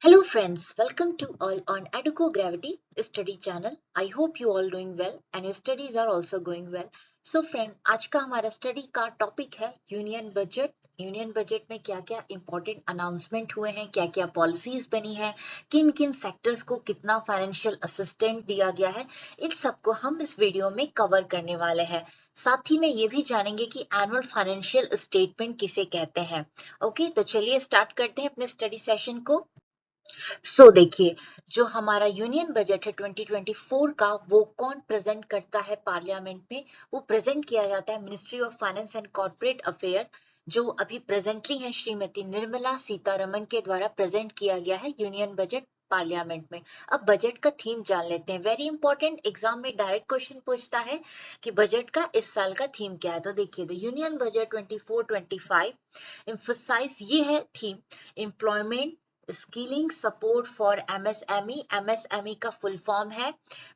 Hello friends, welcome to all on Educo Gravity study channel. I hope you all doing well and your studies are also going well. So friend, आज का हमारा study का topic है union budget. Union budget में क्या क्या important announcement हुए हैं, क्या क्या पॉलिसीज बनी है, किन किन सेक्टर्स को कितना फाइनेंशियल असिस्टेंट दिया गया है, इन सबको हम इस वीडियो में कवर करने वाले हैं। साथ ही में ये भी जानेंगे कि एनुअल फाइनेंशियल स्टेटमेंट किसे कहते हैं। ओके, तो चलिए स्टार्ट करते हैं अपने स्टडी सेशन को। देखिए, जो हमारा यूनियन बजट है 2024 का, वो कौन प्रेजेंट करता है पार्लियामेंट में? वो प्रेजेंट किया जाता है ministry of finance and corporate affair, जो अभी प्रेजेंटली है श्रीमती निर्मला सीतारमन के द्वारा प्रेजेंट किया गया है यूनियन बजट पार्लियामेंट में। अब बजट का थीम जान लेते हैं। वेरी इंपॉर्टेंट, एग्जाम में डायरेक्ट क्वेश्चन पूछता है कि बजट का इस साल का थीम क्या है। तो देखिए, द यूनियन बजट 24-25 एम्फसाइज, ये है theme, employment, skilling support for MSME. MSME का फुल फॉर्म है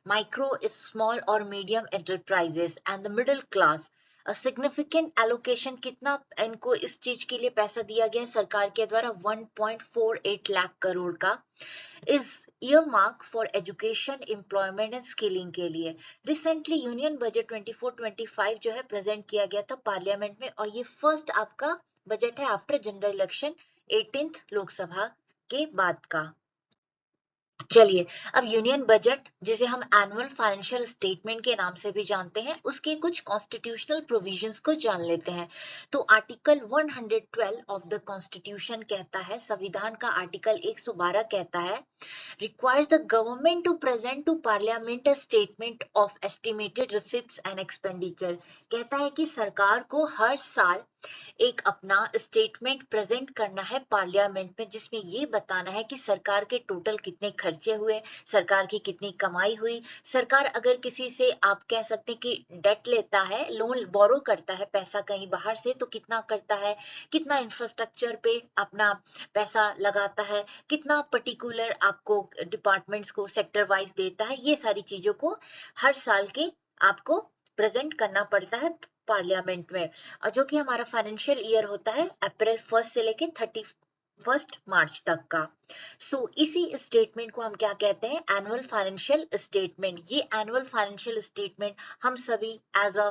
माइक्रो स्मॉल और medium enterprises and the middle class. Significant allocation, कितना इनको इस चीज के लिए पैसा दिया गया है सरकार के द्वारा? 1.48 लाख करोड़ का is earmark for education, employment and skilling के लिए। रिसेंटली यूनियन बजट 24-25 जो है प्रेजेंट किया गया था पार्लियामेंट में, और ये फर्स्ट आपका बजट है after general election 18th Lok Sabha के बाद का। चलिए, अब यूनियन बजट, जिसे हम एनुअल फाइनेंशियल स्टेटमेंट के नाम से भी जानते हैं, उसके कुछ कॉन्स्टिट्यूशनल प्रोविजंस को जान लेते हैं। तो आर्टिकल 112 ऑफ द कॉन्स्टिट्यूशन कहता है, संविधान का आर्टिकल 112 कहता है, requires the government to present to parliament a statement of estimated receipts and expenditure। कहता है कि सरकार को हर साल एक अपना स्टेटमेंट प्रेजेंट करना है पार्लियामेंट में, जिसमें ये बताना है कि सरकार के टोटल कितने खर्चे हुए, सरकार की कितनी कमाई हुई। सरकार अगर किसी से, आप कह सकते हैं कि डेट लेता है, लोन बोरो करता है पैसा कहीं बाहर से, तो कितना करता है, कितना इंफ्रास्ट्रक्चर पे अपना पैसा लगाता है, कितना पर्टिकुलर आपको डिपार्टमेंट्स को सेक्टर वाइज देता है, ये सारी चीजों को हर साल के आपको प्रेजेंट करना पड़ता है पार्लियामेंट में। और जो कि हमारा फाइनेंशियल ईयर होता है अप्रैल 1 से लेके 31 मार्च तक का। इसी स्टेटमेंट को हम क्या कहते हैं? Annual financial statement. ये एनुअल फाइनेंशियल स्टेटमेंट हम सभी as a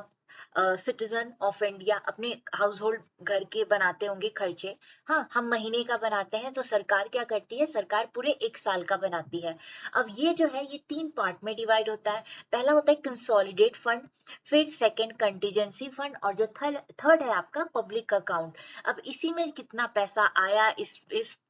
citizen of India अपने हाउस होल्ड घर के बनाते होंगे खर्चे। हाँ, हम महीने का बनाते हैं, तो सरकार क्या करती है? सरकार पूरे एक साल का बनाती है। अब ये जो है, ये 3 पार्ट में डिवाइड होता है। पहला होता है कंसोलिडेट फंड, फिर सेकंड कंटीजेंसी फंड, और जो थर्ड है आपका पब्लिक अकाउंट। अब इसी में कितना पैसा आया, इस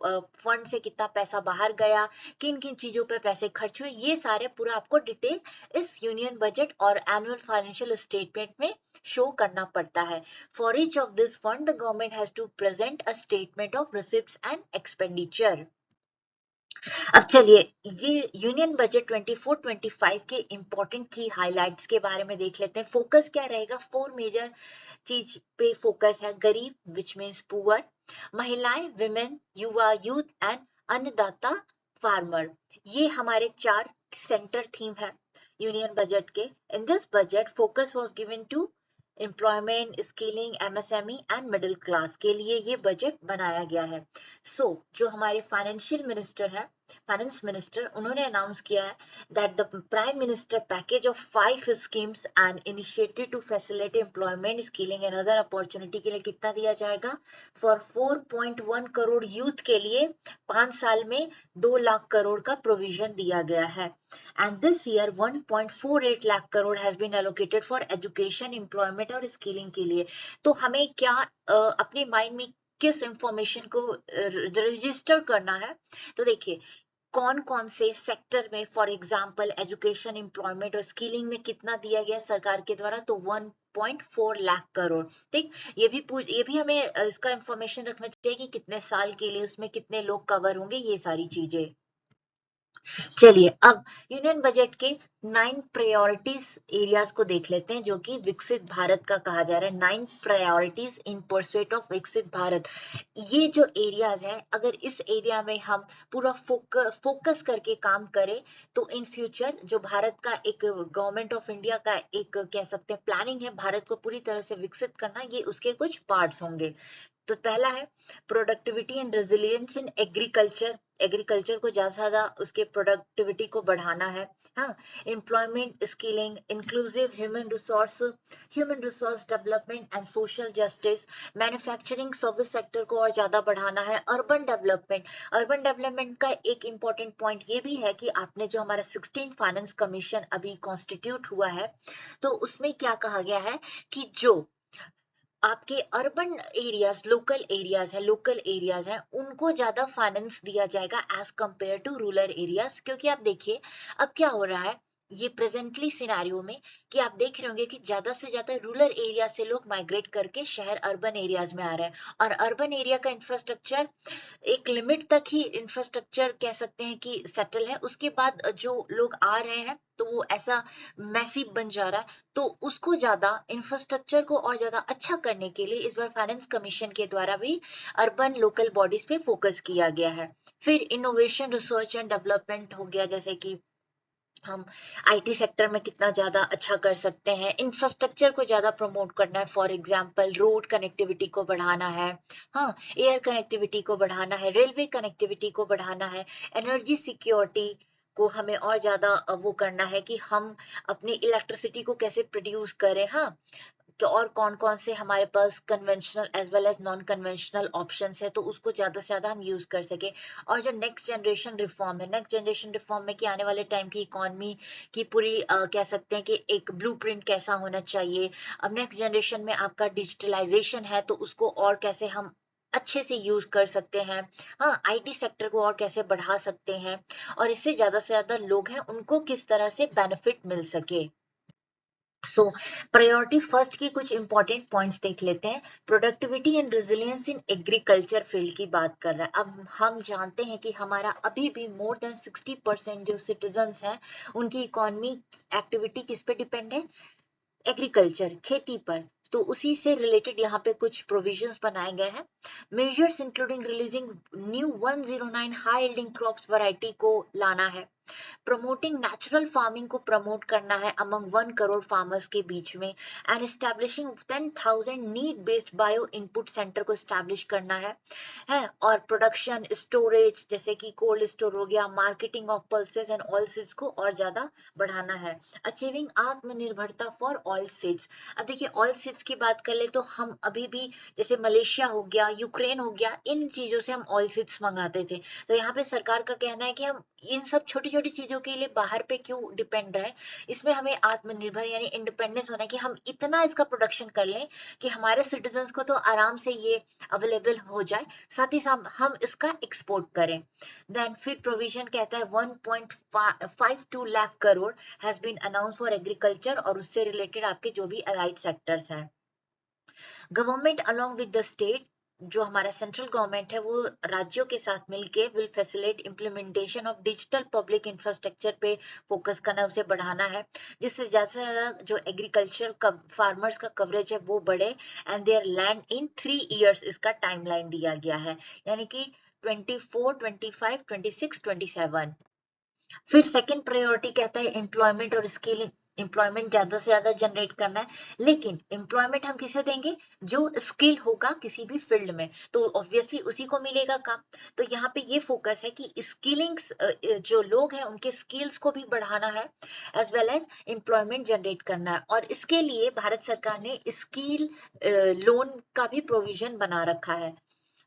फंड से कितना पैसा बाहर गया, किन किन चीजों पे पैसे खर्च हुए, ये सारे पूरा आपको डिटेल इस यूनियन बजट और एनुअल फाइनेंशियल स्टेटमेंट में शो करना पड़ता है। For each of this fund the government has to present a statement of receipts and expenditure. अब चलिए, ये यूनियन बजट 24-25 के इंपॉर्टेंट की हाइलाइट्स के बारे में देख लेते हैं। फोकस क्या रहेगा? 4 मेजर चीज पे फोकस है। गरीब, विच मीन्स पुअर, महिलाएं, विमेन, युवा, यूथ एंड अन्नदाता, फार्मर। ये हमारे 4 सेंटर थीम है यूनियन बजट के। In this budget focus was given to employment, skilling, MSME and middle class के लिए ये बजट बनाया गया है। जो हमारे फाइनेंशियल मिनिस्टर है, फाइनेंस मिनिस्टर, उन्होंने अनाउंस किया है that the prime minister package of 5 schemes and initiative to facilitate employment, skilling and other opportunity के लिए कितना दिया जाएगा? फॉर 4.1 करोड़ यूथ के लिए 5 साल में 2 लाख करोड़ का प्रोविजन दिया गया है। And this year 1.48 lakh crore has been allocated for education, employment और स्किलिंग के लिए। तो हमें क्या अपने माइंड में किस इंफॉर्मेशन को रजिस्टर करना है? तो देखिए, कौन कौन से सेक्टर में, फॉर एग्जाम्पल एजुकेशन, एम्प्लॉयमेंट और स्किलिंग में कितना दिया गया सरकार के द्वारा? तो 1.4 लाख करोड़। ठीक, ये भी हमें इसका इंफॉर्मेशन रखना चाहिए कि कितने साल के लिए, उसमें कितने लोग कवर होंगे, ये सारी चीजें। चलिए, अब यूनियन बजट के 9 प्रायोरिटीज एरियाज को देख लेते हैं, जो कि विकसित भारत का कहा जा रहा है। 9 प्रायोरिटीज इन परसुएट ऑफ विकसित भारत। ये जो एरियाज हैं, अगर इस एरिया में हम पूरा फोकस करके काम करें, तो इन फ्यूचर जो भारत का एक गवर्नमेंट ऑफ इंडिया का एक कह सकते हैं प्लानिंग है भारत को पूरी तरह से विकसित करना, ये उसके कुछ पार्ट्स होंगे। तो पहला है productivity and resilience in agriculture, agriculture को ज्यादा से ज्यादा उसके प्रोडक्टिविटी को बढ़ाना है। हाँ, employment skilling, inclusive human resource development and social justice, manufacturing service sector को और ज्यादा बढ़ाना है। अर्बन डेवलपमेंट, अर्बन डेवलपमेंट का एक इम्पॉर्टेंट पॉइंट ये भी है कि आपने जो हमारा 16 फाइनेंस कमीशन अभी कॉन्स्टिट्यूट हुआ है, तो उसमें क्या कहा गया है कि जो आपके अर्बन एरियाज, लोकल एरियाज हैं, उनको ज्यादा फाइनेंस दिया जाएगा as compare to rural areas. क्योंकि आप देखिए अब क्या हो रहा है, ये प्रेजेंटली सिनारियो में कि आप देख रहे होंगे कि ज्यादा से ज्यादा रूरल एरिया से लोग माइग्रेट करके शहर अर्बन एरियाज में आ रहे हैं, और अर्बन एरिया का इंफ्रास्ट्रक्चर एक लिमिट तक ही इंफ्रास्ट्रक्चर कह सकते हैं कि सेटल है, उसके बाद जो लोग आ रहे हैं तो वो ऐसा मैसिव बन जा रहा है। तो उसको ज्यादा इंफ्रास्ट्रक्चर को और ज्यादा अच्छा करने के लिए इस बार फाइनेंस कमीशन के द्वारा भी अर्बन लोकल बॉडीज पे फोकस किया गया है। फिर इनोवेशन रिसर्च एंड डेवलपमेंट हो गया, जैसे कि हम आईटी सेक्टर में कितना ज्यादा अच्छा कर सकते हैं, इंफ्रास्ट्रक्चर को ज्यादा प्रमोट करना है, फॉर एग्जांपल रोड कनेक्टिविटी को बढ़ाना है, हाँ, एयर कनेक्टिविटी को बढ़ाना है, रेलवे कनेक्टिविटी को बढ़ाना है, एनर्जी सिक्योरिटी को हमें और ज्यादा वो करना है कि हम अपनी इलेक्ट्रिसिटी को कैसे प्रोड्यूस करें, हाँ, कि और कौन कौन से हमारे पास conventional as well as non conventional options है, तो उसको ज्यादा से ज्यादा हम यूज कर सके। और जो नेक्स्ट जनरेशन रिफॉर्म है, नेक्स्ट जनरेशन रिफॉर्म में कि आने वाले टाइम की इकोनॉमी की पूरी कह सकते हैं कि एक ब्लूप्रिंट कैसा होना चाहिए। अब नेक्स्ट जनरेशन में आपका डिजिटलाइजेशन है, तो उसको और कैसे हम अच्छे से यूज कर सकते हैं, हाँ, आईटी सेक्टर को और कैसे बढ़ा सकते हैं, और इससे ज्यादा से ज्यादा लोग हैं उनको किस तरह से बेनिफिट मिल सके। सो प्रायोरिटी फर्स्ट की कुछ इंपॉर्टेंट पॉइंट्स देख लेते हैं। Productivity and resilience in agriculture field की बात कर रहा है। अब हम जानते हैं कि हमारा अभी भी मोर देन 60% जो सिटीजन्स हैं उनकी इकोनॉमी एक्टिविटी किस पे डिपेंड है, एग्रीकल्चर, खेती पर। तो उसी से रिलेटेड यहाँ पे कुछ प्रोविजंस बनाए गए हैं। Measures including releasing new 109 high yielding crops variety को लाना है, प्रमोटिंग नेचुरल फार्मिंग को प्रमोट करना है अमंग 1 करोड़ फार्मर्स के बीच में, and establishing 10,000 need based bio input centre को एस्टैब्लिश करना है। और प्रोडक्शन स्टोरेज जैसे कि कोल्ड स्टोर हो गया, marketing of pulses and oil seeds को और ज्यादा बढ़ाना है। अचीविंग आत्मनिर्भरता फॉर ऑयल सीड्स। अब देखिए ऑयल सीड्स की बात कर ले तो हम अभी भी जैसे मलेशिया हो गया, यूक्रेन हो गया, इन चीजों से हम ऑयल सीड्स मंगाते थे। तो यहाँ पे सरकार का कहना है कि हम इन सब छोटी छोटी चीजों के लिए बाहर पे क्यों डिपेंड रहे, इसमें हमें आत्मनिर्भर यानी इंडिपेंडेंस होना है कि हम इतना इसका प्रोडक्शन कर लें कि हमारे सिटीजन्स को तो आराम से ये अवेलेबल हो जाए, साथ ही साथ हम इसका एक्सपोर्ट करें। देन फिर प्रोविजन कहता है 1.52 lakh crore has been announce for agriculture, और उससे रिलेटेड आपके जो भी अलाइड सेक्टर्स हैं। Government along with the state, जो हमारा सेंट्रल गवर्नमेंट है वो राज्यों के साथ मिलके will facilitate implementation of digital public infrastructure पे फोकस करना, उसे बढ़ाना है, जिससे ज्यादा से ज्यादा जो एग्रीकल्चर फार्मर्स का कवरेज है वो बढ़े, and there land in 3 years इसका टाइमलाइन दिया गया है, यानी कि 24, 25, 26, 27। फिर सेकंड प्रायोरिटी कहता है एम्प्लॉयमेंट और स्किलिंग, एम्प्लॉयमेंट ज्यादा से ज्यादा जनरेट करना है, लेकिन एम्प्लॉयमेंट हम किसे देंगे, जो स्किल होगा किसी भी फील्ड में, तो ऑब्वियसली उसी को मिलेगा काम। तो यहाँ पे ये फोकस है कि स्किलिंग्स, जो लोग हैं उनके स्किल्स को भी बढ़ाना है, as well as employment generate करना है। और इसके लिए भारत सरकार ने स्किल लोन का भी प्रोविजन बना रखा है।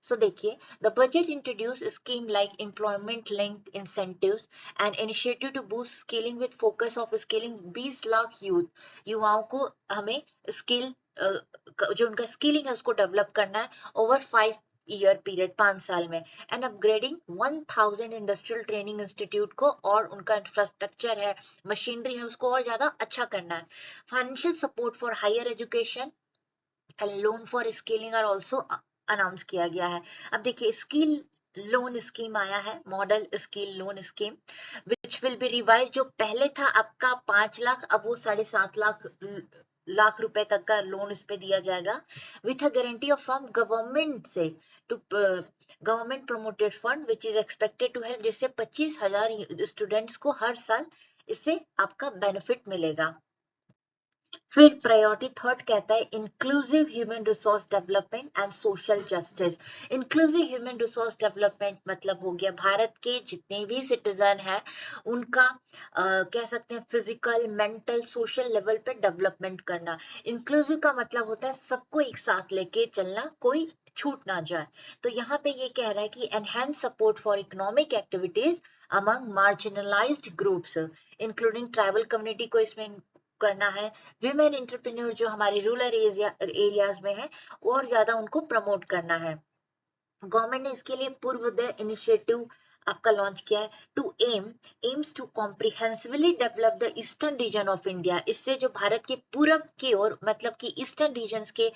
सो देखिए, the budget introduce scheme like employment linked incentives and initiative to boost skilling with focus of skilling 20 lakh युवाओं को हमें स्किल, जो उनका स्किलिंग है उसको डेवलप करना है ओवर 5 ईयर पीरियड, 5 साल में, and upgrading 1000 industrial training institute को, और उनका इंफ्रास्ट्रक्चर है, मशीनरी है, उसको और ज्यादा अच्छा करना है। Financial support for higher education and loan for skilling are also announce किया गया है। अब देखिए स्किल लोन स्कीम आया है, model skill loan scheme, which will be revise. जो पहले था आपका 5 लाख, अब वो 7.5 लाख रुपए तक का लोन इस पे दिया जाएगा, with a guarantee of from government से to government promoted fund which is expected to help, जिससे 25,000 स्टूडेंट्स को हर साल इससे आपका बेनिफिट मिलेगा। फिर प्रायोरिटी थर्ड कहता है inclusive human resource development and social justice. Inclusive human resource development मतलब हो गया भारत के जितने भी सिटीजन हैं उनका कह सकते हैं फिजिकल मेंटल सोशल लेवल पे डेवलपमेंट करना। इंक्लूसिव का मतलब होता है सबको एक साथ लेके चलना, कोई छूट ना जाए। तो यहाँ पे ये कह रहा है कि enhance support for economic activities among marginalised groups including tribal community को इसमें करना है। विमेन एंटरप्रेन्योर जो हमारे रूरल एरियाज में है और ज्यादा उनको प्रमोट करना है। गवर्नमेंट ने इसके लिए पूर्वोदय इनिशिएटिव आपका लॉन्च किया है to aims to comprehensively develop the eastern region of India. इससे जो भारत के पूरब की ओर मतलब कि ईस्टर्न रीजन्स के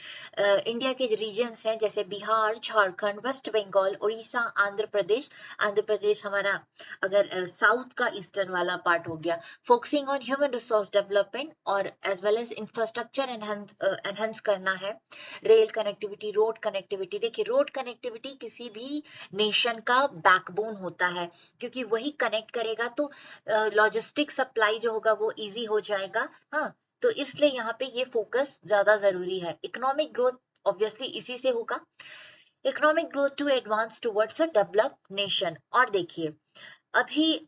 इंडिया के रीजन्स हैं जैसे बिहार, झारखंड, वेस्ट बंगाल, उड़ीसा, आंध्र प्रदेश। आंध्र प्रदेश हमारा अगर साउथ का ईस्टर्न वाला पार्ट हो गया। Focusing on human resource development और as well as infrastructure enhance करना है। Rail connectivity, road connectivity. देखिए रोड कनेक्टिविटी किसी भी नेशन का बैकबोन होता है क्योंकि वही कनेक्ट करेगा तो लॉजिस्टिक सप्लाई जो होगा वो इजी हो जाएगा। हाँ, तो इसलिए यहाँ पे ये फोकस ज्यादा जरूरी है। इकोनॉमिक ग्रोथ ऑब्वियसली इसी से होगा। Economic growth to advance towards a develop nation. और देखिए अभी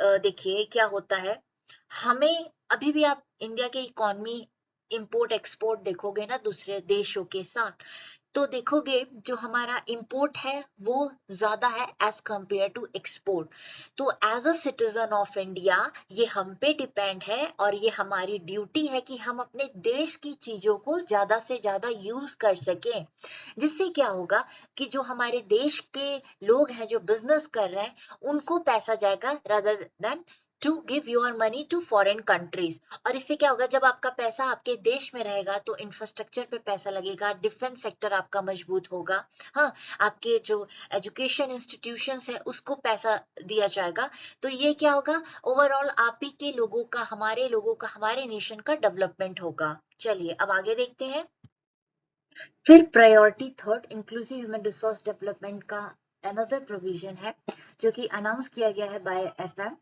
देखिए क्या होता है, हमें अभी भी आप इंडिया के इकोनॉमी इंपोर्ट एक्सपोर्ट देखोगे ना दूसरे देशों के साथ, तो देखोगे जो हमारा इंपोर्ट है वो ज्यादा है एज कंपेयर टू एक्सपोर्ट। तो as a citizen of India ये हम पे डिपेंड है और ये हमारी ड्यूटी है कि हम अपने देश की चीजों को ज्यादा से ज्यादा यूज कर सकें। जिससे क्या होगा कि जो हमारे देश के लोग हैं जो बिजनेस कर रहे हैं उनको पैसा जाएगा rather than to give your money to foreign countries. और इससे क्या होगा, जब आपका पैसा आपके देश में रहेगा तो इंफ्रास्ट्रक्चर पे पैसा लगेगा, डिफेंस सेक्टर आपका मजबूत होगा। हाँ, आपके जो एजुकेशन इंस्टीट्यूशंस है उसको पैसा दिया जाएगा। तो ये क्या होगा, ओवरऑल आप ही के लोगों का, हमारे लोगों का, हमारे नेशन का डेवलपमेंट होगा। चलिए अब आगे देखते हैं। फिर priority third inclusive human resource development का अनदर प्रोविजन है जो कि अनाउंस किया गया है बाय एफएम,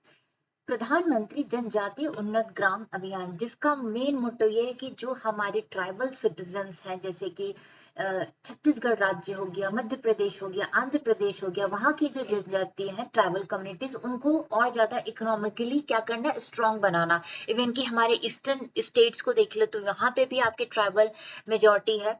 प्रधानमंत्री जनजातीय उन्नत ग्राम अभियान, जिसका मेन मोटो ये है कि जो हमारे ट्राइबल सिटीजन्स हैं जैसे कि छत्तीसगढ़ राज्य हो गया, मध्य प्रदेश हो गया, आंध्र प्रदेश हो गया, वहां की जो जनजाति हैं ट्राइबल कम्युनिटीज उनको और ज्यादा इकोनॉमिकली क्या करना, स्ट्रांग बनाना। इवन कि हमारे ईस्टर्न स्टेट्स को देख लो तो यहाँ पे भी आपके ट्राइबल मेजोरिटी है।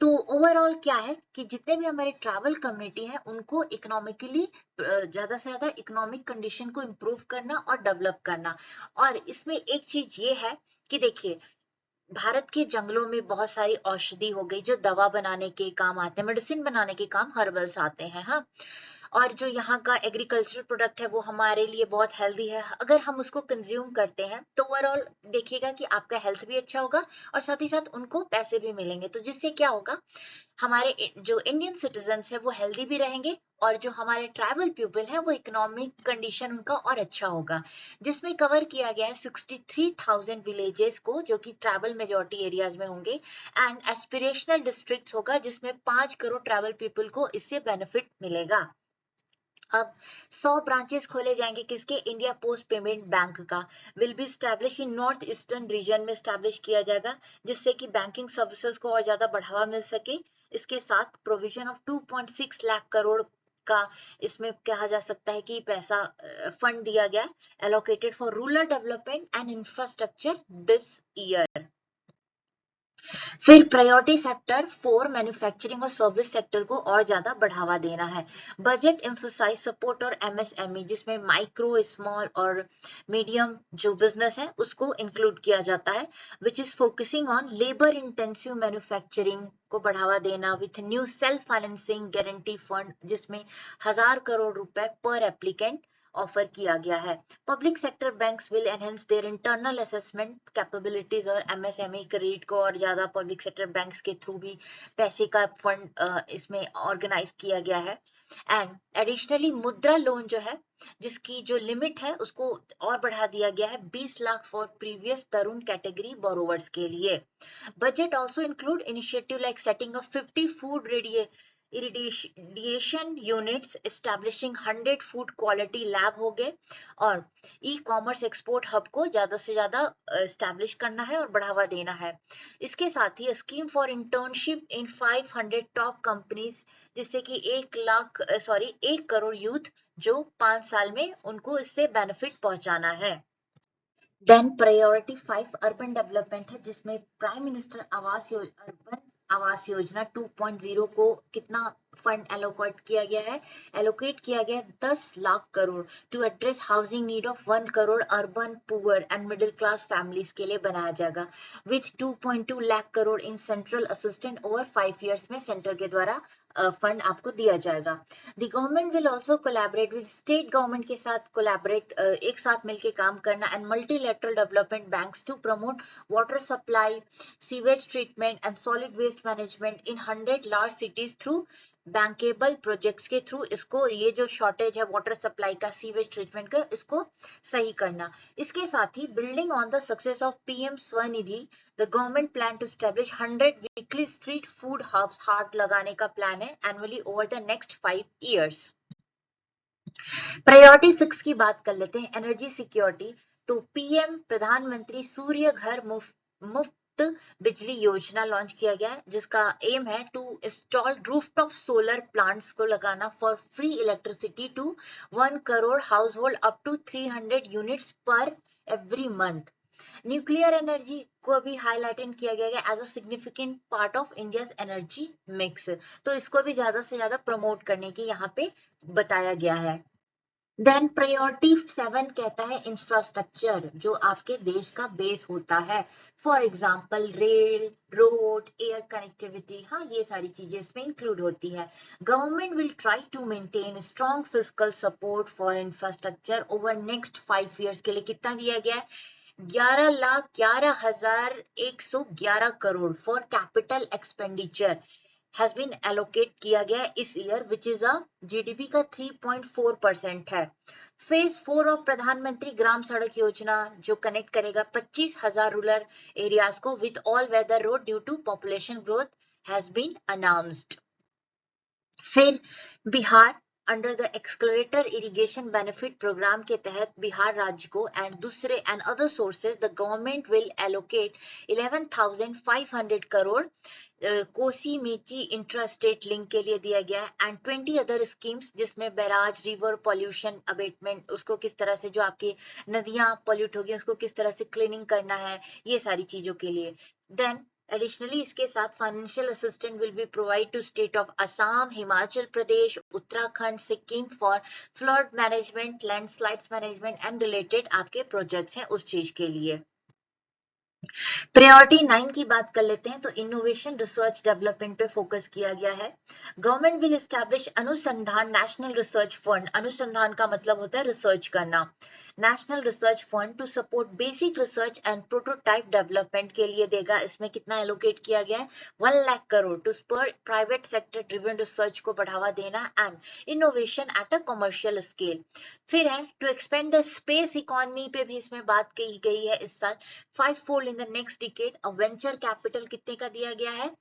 तो ओवरऑल क्या है कि जितने भी हमारे ट्राइबल कम्युनिटी है उनको इकोनॉमिकली ज्यादा से ज्यादा इकोनॉमिक कंडीशन को इम्प्रूव करना और डेवलप करना। और इसमें एक चीज ये है कि देखिए भारत के जंगलों में बहुत सारी औषधि हो गई जो दवा बनाने के काम आते हैं, मेडिसिन बनाने के काम, हर्बल्स आते हैं। हाँ, और जो यहाँ का एग्रीकल्चरल प्रोडक्ट है वो हमारे लिए बहुत हेल्दी है। अगर हम उसको कंज्यूम करते हैं तो ओवरऑल देखिएगा कि आपका हेल्थ भी अच्छा होगा और साथ ही साथ उनको पैसे भी मिलेंगे। तो जिससे क्या होगा, हमारे जो इंडियन सिटीजन्स है वो हेल्दी भी रहेंगे और जो हमारे ट्राइबल पीपल है वो इकोनॉमिक कंडीशन उनका और अच्छा होगा। जिसमें कवर किया गया है 63,000 विलेजेस को जो कि ट्राइबल मेजोरिटी एरियाज में होंगे एंड एस्पिरेशनल डिस्ट्रिक्ट्स होगा जिसमें 5 करोड़ ट्राइबल पीपल को इससे बेनिफिट मिलेगा। अब 100 ब्रांचेस खोले जाएंगे किसके, इंडिया पोस्ट पेमेंट बैंक का will be establish in north eastern region में स्टैब्लिश किया जाएगा जिससे कि बैंकिंग सर्विसेज को और ज्यादा बढ़ावा मिल सके। इसके साथ प्रोविजन ऑफ 2.6 लाख करोड़ का इसमें कहा जा सकता है कि पैसा फंड दिया गया allocated for rural development and infrastructure this year. फिर प्रायोरिटी सेक्टर 4 मैन्युफैक्चरिंग और सर्विस सेक्टर को और ज्यादा बढ़ावा देना है। बजट एम्फोसाइज सपोर्ट और एमएसएमई जिसमें माइक्रो स्मॉल और मीडियम जो बिजनेस है उसको इंक्लूड किया जाता है which is focusing on labour intensive manufacturing को बढ़ावा देना with new self financing guarantee fund जिसमें 1,000 करोड़ रुपए पर एप्लीकेंट ऑफर किया गया है। Public sector banks will enhance their internal assessment capabilities और एमएसएमई क्रेडिट को और ज्यादा पब्लिक सेक्टर बैंक्स के थ्रू भी पैसे का फंड इसमें ऑर्गेनाइज किया गया है। एंड एडिशनली मुद्रा लोन जो है जिसकी जो लिमिट है उसको और बढ़ा दिया गया है 20 lakh for previous Tarun category borrowers के लिए। Budget also include initiative like setting up 50 food ready irradiation units establishing 100 food quality lab हो गए, और ई कॉमर्स एक्सपोर्ट हब को ज्यादा से ज्यादा एस्टैब्लिश करना है और बढ़ावा देना है। इसके साथ ही scheme for internship in 500 top companies, जिससे कि 1 करोड़ यूथ जो 5 साल में उनको इससे बेनिफिट पहुंचाना है। देन प्रायोरिटी 5 अर्बन डेवलपमेंट है, जिसमें prime minister urban Awas Yojana 2.0 को कितना फंड एलोकेट किया गया 10 lakh crore to address housing need of 1 crore urban poor and middle class families के लिए बनाया जाएगा, with 2.2 lakh crore in central assistant over 5 years में सेंटर के द्वारा फंड आपको दिया जाएगा। The government will also collaborate with state government के साथ एक साथ मिलकर काम करना and multilateral development banks to promote water supply, sewage treatment and solid waste management in 100 large cities through bankable projects के थ्रू इसको, ये जो शॉर्टेज है वाटर सप्लाई का, सीवेज ट्रीटमेंट का, इसको सही करना। इसके साथ ही building on the success of PM Svanidhi, the government plan to establish 100 weekly street food hubs, हाट लगाने का प्लान है annually over the next 5 years. Priority 6 की बात कर लेते हैं, एनर्जी सिक्योरिटी। तो पीएम प्रधानमंत्री सूर्य घर मुफ्त बिजली योजना लॉन्च किया गया है, जिसका एम है to install rooftop solar plants को लगाना for free electricity to 1 crore household up to 300 units per every month. Nuclear energy को भी हाईलाइट किया गया है as a significant part of India's energy mix, तो इसको भी ज्यादा से ज्यादा प्रमोट करने की यहाँ पे बताया गया है। देन प्रायोरिटी 7 कहता है इंफ्रास्ट्रक्चर, जो आपके देश का बेस होता है, for example rail, road, air connectivity, हाँ ये सारी चीजें इसमें इंक्लूड होती है। Government will try to maintain strong physical support for infrastructure over next 5 years के लिए कितना दिया गया है 11,11,111 crore for capital expenditure has been allocate किया गया है इस year, which is a GDP का 3.4% है। फेज 4 ऑफ प्रधानमंत्री ग्राम सड़क योजना जो कनेक्ट करेगा 25,000 रूरल एरियाज को with all weather road due to population growth has been announced. फिर Bihar under the accelerated irrigation benefit programme के तहत बिहार राज्य को and other sources the government will allocate 11,500 crore Kosi Mechi intra state link के लिए दिया गया है एंड 20 अदर स्कीम्स, जिसमें बैराज, रिवर पॉल्यूशन अबेटमेंट, उसको किस तरह से जो आपकी नदियां पॉल्यूट होगी उसको किस तरह से क्लीनिंग करना है, ये सारी चीजों के लिए। देन एडिशनली इसके साथ financial assistant will be provide to state of Assam, Himachal Pradesh, Uttarakhand, Sikkim for flood management, landslides management and related आपके प्रोजेक्ट्स हैं उस चीज के लिए। प्रायोरिटी 9 की बात कर लेते हैं, तो इनोवेशन रिसर्च डेवलपमेंट पे फोकस किया गया है। Government will establish Anusandhan national research fund, अनुसंधान का मतलब होता है रिसर्च करना, national research fund to support basic research and prototype development के लिए देगा। इसमें कितना एलोकेट किया गया है 1 lakh crore to spur private sector driven research को बढ़ावा देना and innovation at a commercial scale. फिर है to expand the space economy पे भी इसमें बात की गई है इस साल 5-fold in the next decade। अब वेंचर कैपिटल कितने का दिया गया है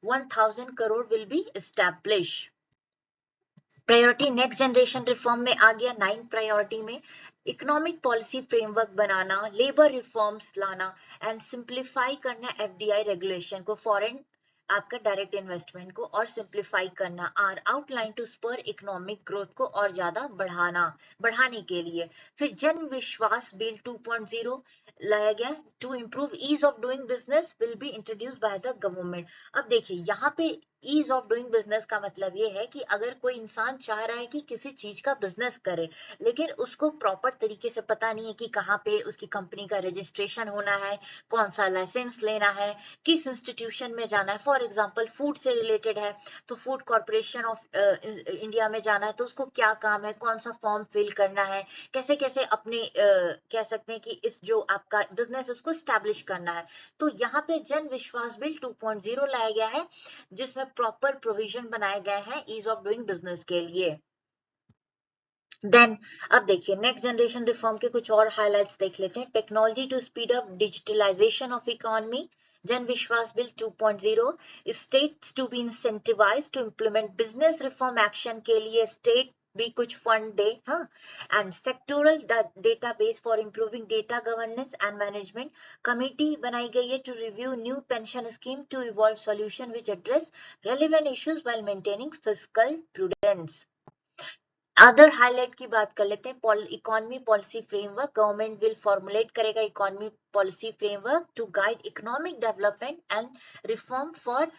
1,000 crore will be establish. Priority next generation reform में आ गया 9 प्रायोरिटी में, इकोनॉमिक पॉलिसी फ्रेमवर्क बनाना, लेबर रिफॉर्म्स लाना एंड सिंप्लीफाई करना एफडीआई रेगुलेशन को, फॉरेन आपका डायरेक्ट इन्वेस्टमेंट को और सिंप्लीफाई करना are outline to spur economic growth को और ज्यादा बढ़ाने के लिए। फिर जन विश्वास बिल 2.0 लाया गया to improve ease of doing business will be introduce by the government. अब देखिए यहाँ पे ईज ऑफ डूइंग बिजनेस का मतलब ये है कि अगर कोई इंसान चाह रहा है कि किसी चीज का बिजनेस करे, लेकिन उसको प्रॉपर तरीके से पता नहीं है कि कहाँ पे उसकी कंपनी का रजिस्ट्रेशन होना है, कौन सा लाइसेंस लेना है, किस इंस्टीट्यूशन में जाना है, फॉर एग्जांपल फूड से रिलेटेड है तो फूड कॉर्पोरेशन ऑफ इंडिया में जाना है तो उसको क्या काम है, कौन सा फॉर्म फिल करना है, कैसे कैसे अपने कह सकते हैं कि इस जो आपका बिजनेस उसको स्टैब्लिश करना है। तो यहाँ पे जन विश्वास बिल 2.0 लाया गया है, जिसमें प्रॉपर प्रोविजन बनाए गए हैं ईज ऑफ डूइंग बिजनेस के लिए। देन अब देखिए नेक्स्ट जनरेशन रिफॉर्म के कुछ और हाइलाइट्स देख लेते हैं। Technology to speed up digitalization of economy, Jan Vishwas Bill 2.0, states to be incentivized to implement business reform action के लिए state भी कुछ फंड दे, हाँ, and sectoral database for improving data governance and management committee बनाई गई है to review new pension scheme to evolve solution which address relevant issues while maintaining fiscal prudence. Other highlight की बात कर लेते हैं, economy policy framework, government will formulate करेगा economy policy framework to guide economic development and reform for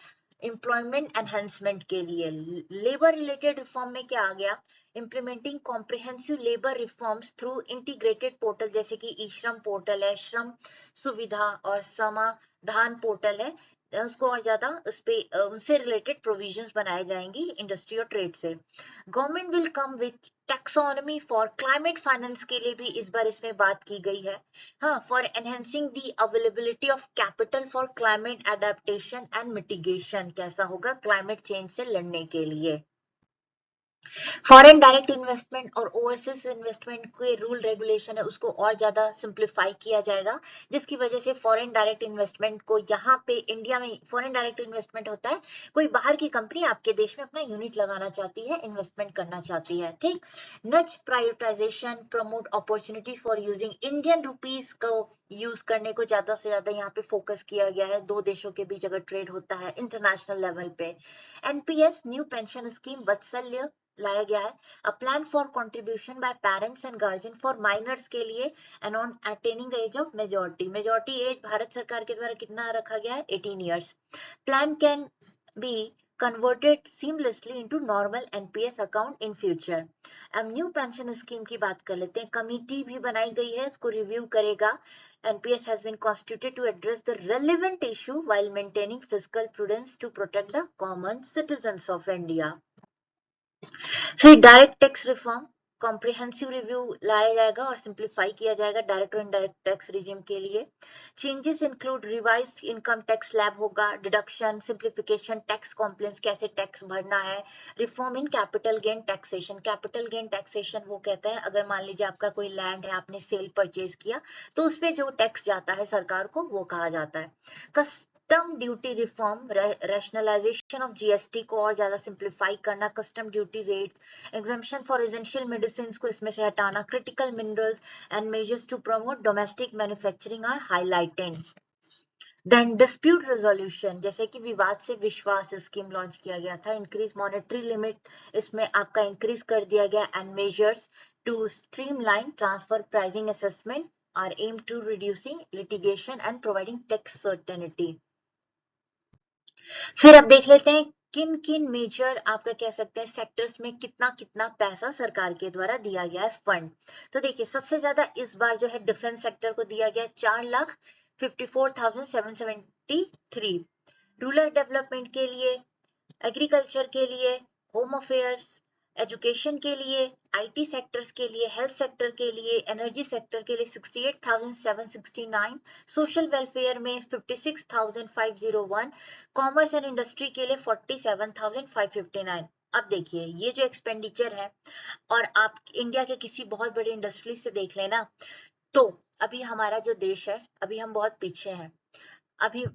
employment enhancement के लिए। Labour related reform में क्या आ गया, implementing comprehensive labour reforms through integrated portal, जैसे कि ई श्रम पोर्टल है, श्रम सुविधा और समाधान पोर्टल है, उसको और ज्यादा उस पे उनसे रिलेटेड प्रोविजंस बनाए जाएंगी इंडस्ट्री और ट्रेड से। Government will come with taxonomy for climate finance के लिए भी इस बार इसमें बात की गई है, हाँ, for enhancing the availability of capital for climate adaptation and mitigation, कैसा होगा क्लाइमेट चेंज से लड़ने के लिए। फॉरेन डायरेक्ट इन्वेस्टमेंट और ओवरसीज इन्वेस्टमेंट के रूल रेगुलेशन है उसको और ज्यादा सिंप्लीफाई किया जाएगा, जिसकी वजह से फॉरेन डायरेक्ट इन्वेस्टमेंट को यहाँ पे इंडिया में फॉरेन डायरेक्ट इन्वेस्टमेंट होता है, कोई बाहर की कंपनी आपके देश में अपना यूनिट लगाना चाहती है, इन्वेस्टमेंट करना चाहती है, ठीक। Next, prioritisation promote opportunity for using Indian rupees को यूज करने को ज्यादा से ज्यादा यहाँ पे फोकस किया गया है, दो देशों के बीच अगर ट्रेड होता है इंटरनेशनल लेवल पे। NPS new pension scheme Vatsalya लाया गया है, a plan for contribution by parents and guardian for minors के लिए and on attaining the age of majority age Bharat सरकार के द्वारा कितना रखा गया है, 18 years. Plan can be converted seamlessly into normal NPS account in future. अब न्यू पेंशन स्कीम की बात कर लेते हैं, कमिटी भी बनाई गई है, इसको रिव्यू करेगा। NPS has been constituted to address the relevant issue while maintaining fiscal prudence to protect the common citizens of India. फिर direct tax reform, comprehensive review लाया जाएगा और सिंप्लीफाई किया जाएगा डायरेक्ट और इनडायरेक्ट टैक्स रिजिम के लिए। Changes include revised income tax slab होगा, डिडक्शन, सिंप्लीफिकेशन, टैक्स कॉम्प्लायंस, कैसे टैक्स भरना है, reform in capital gain taxation. Capital gain taxation वो कहता है अगर मान लीजिए आपका कोई लैंड है, आपने सेल परचेज किया तो उस पे जो टैक्स जाता है सरकार को वो कहा जाता है। Custom duty reform, rationalization of GST को और ज्यादा सिंप्लीफाई करना, custom duty rates, exemption for essential medicine को इसमें से हटाना, critical minerals and measures to promote domestic manufacturing are highlighted. Then dispute resolution, जैसे कि विवाद से विश्वास स्कीम लॉन्च किया गया था, इंक्रीज मॉनेटरी लिमिट इसमें आपका इंक्रीज कर दिया गया and measures to streamline transfer pricing assessment are aim to reducing litigation and providing tax certainty. फिर अब देख लेते हैं किन किन मेजर आपका कह सकते हैं सेक्टर्स में कितना कितना पैसा सरकार के द्वारा दिया गया है फंड। तो देखिए सबसे ज्यादा इस बार जो है डिफेंस सेक्टर को दिया गया 4,54,773, रूरल डेवलपमेंट के लिए, एग्रीकल्चर के लिए, होम अफेयर्स, एजुकेशन के लिए, आईटी सेक्टर्स के लिए, हेल्थ सेक्टर के लिए, एनर्जी सेक्टर के लिए 68,769, सोशल वेलफेयर में 56,501, कॉमर्स एंड इंडस्ट्री के लिए 47,559। अब देखिए ये जो एक्सपेंडिचर है और आप इंडिया के किसी बहुत बड़े इंडस्ट्री से देख लेना, तो अभी हमारा जो देश है अभी हम बहुत पीछे हैं। अभी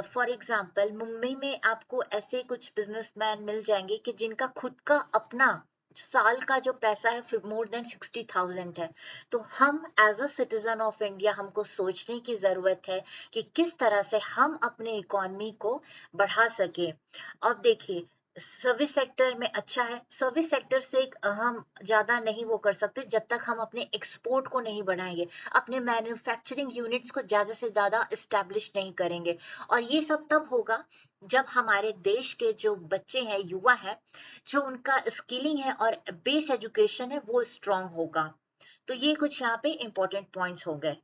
फॉर एग्जाम्पल मुंबई में आपको ऐसे कुछ बिजनेसमैन मिल जाएंगे कि जिनका खुद का अपना साल का जो पैसा है मोर देन 60,000 है। तो हम as a citizen of India हमको सोचने की जरूरत है कि किस तरह से हम अपने इकोनॉमी को बढ़ा सके। अब देखिए सर्विस सेक्टर में अच्छा है, सर्विस सेक्टर से हम ज्यादा नहीं वो कर सकते जब तक हम अपने एक्सपोर्ट को नहीं बढ़ाएंगे, अपने मैन्युफैक्चरिंग यूनिट्स को ज्यादा से ज्यादा इस्टेब्लिश नहीं करेंगे। और ये सब तब होगा जब हमारे देश के जो बच्चे हैं, युवा है, जो उनका स्किलिंग है और बेस एजुकेशन है वो स्ट्रांग होगा। तो ये कुछ यहाँ पे इंपॉर्टेंट पॉइंट्स हो गए।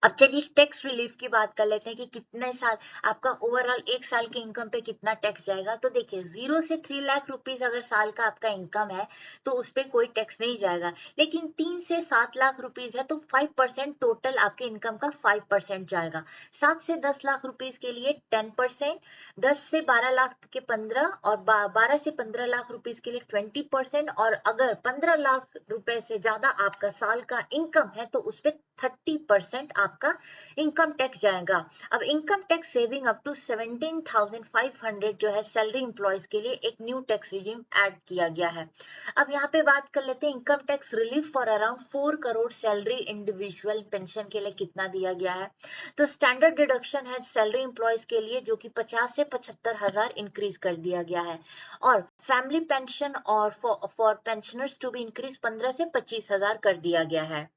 अब चलिए टैक्स रिलीफ की बात कर लेते हैं कि कितने साल आपका ओवरऑल एक साल के इनकम पे कितना टैक्स जाएगा। तो देखिए 0 से 3 लाख रुपीस अगर साल का आपका इनकम है तो उस पे कोई टैक्स नहीं जाएगा, लेकिन 3 से 7 लाख रुपीस है तो 5% टोटल आपके इनकम का 5% जाएगा। 7 से 10 लाख रुपीस के लिए 10%, 10 से 12 लाख के 15 और 12 से 15 लाख रुपीस के लिए 20%, और अगर 15 लाख रुपए से ज्यादा आपका साल का इनकम है तो उस पे 30% आपका इनकम टैक्स जाएगा। अब income tax saving up to 17,500 जो है सैलरी इंप्लॉयज के लिए एक न्यू टैक्स रिजीम ऐड किया गया है। अब यहाँ पे बात कर लेते हैं income tax relief for around 4 crore salary individual pension के लिए कितना दिया गया है। तो स्टैंडर्ड डिडक्शन है सैलरी इंप्लॉयज के लिए जो कि 50 से 75,000 इंक्रीज कर दिया गया है, और फैमिली पेंशन और for pensioners to be increase 15 से 25,000 कर दिया गया है।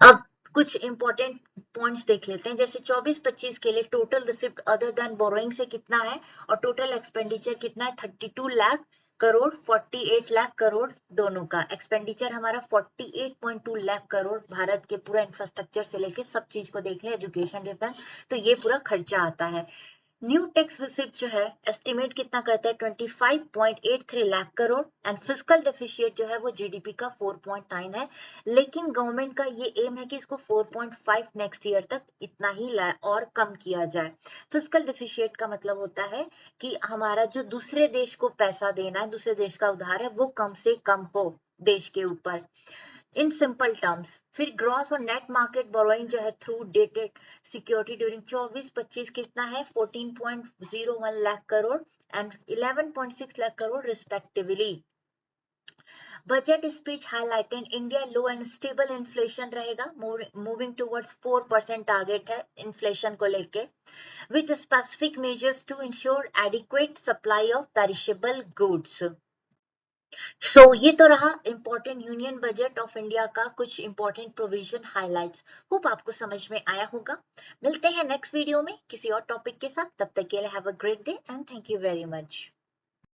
अब कुछ इंपॉर्टेंट पॉइंट्स देख लेते हैं, जैसे 24-25 के लिए total receipt other than borrowing से कितना है और टोटल एक्सपेंडिचर कितना है 32 लाख करोड़ 48 लाख करोड़ दोनों का एक्सपेंडिचर हमारा 48.2 लाख करोड़। भारत के पूरा इंफ्रास्ट्रक्चर से लेके सब चीज को देख ले, एजुकेशन डिफेंस, तो ये पूरा खर्चा आता है। न्यू टैक्स रिसिप्ट जो है एस्टिमेट कितना करता है 25.83 lakh crore, and fiscal deficit जो है वो जीडीपी का 4.9 है, लेकिन गवर्नमेंट का ये एम है कि इसको 4.5 नेक्स्ट ईयर तक इतना ही और कम किया जाए। फिस्कल डेफिशिएट का मतलब होता है कि हमारा जो दूसरे देश को पैसा देना है, दूसरे देश का उधार है, वो कम से कम हो देश के ऊपर इन सिंपल टर्म्स। फिर ग्रॉस और नेट मार्केट बोरोइंग जो है थ्रू डेटेड सिक्योरिटी ड्यूरिंग 24-25 कितना है 14.01 lakh crore and 11.6 lakh crore respectively. Budget speech highlighted India low and stable inflation रहेगा, मूविंग टुवर्ड्स 4% टारगेट है इन्फ्लेशन को लेके, with specific measures to ensure adequate supply of perishable goods. ये तो रहा important union budget of India का कुछ इंपॉर्टेंट प्रोविजन हाइलाइट्स। होप आपको समझ में आया होगा। मिलते हैं नेक्स्ट वीडियो में किसी और टॉपिक के साथ, तब तक के लिए have a great day and thank you very much.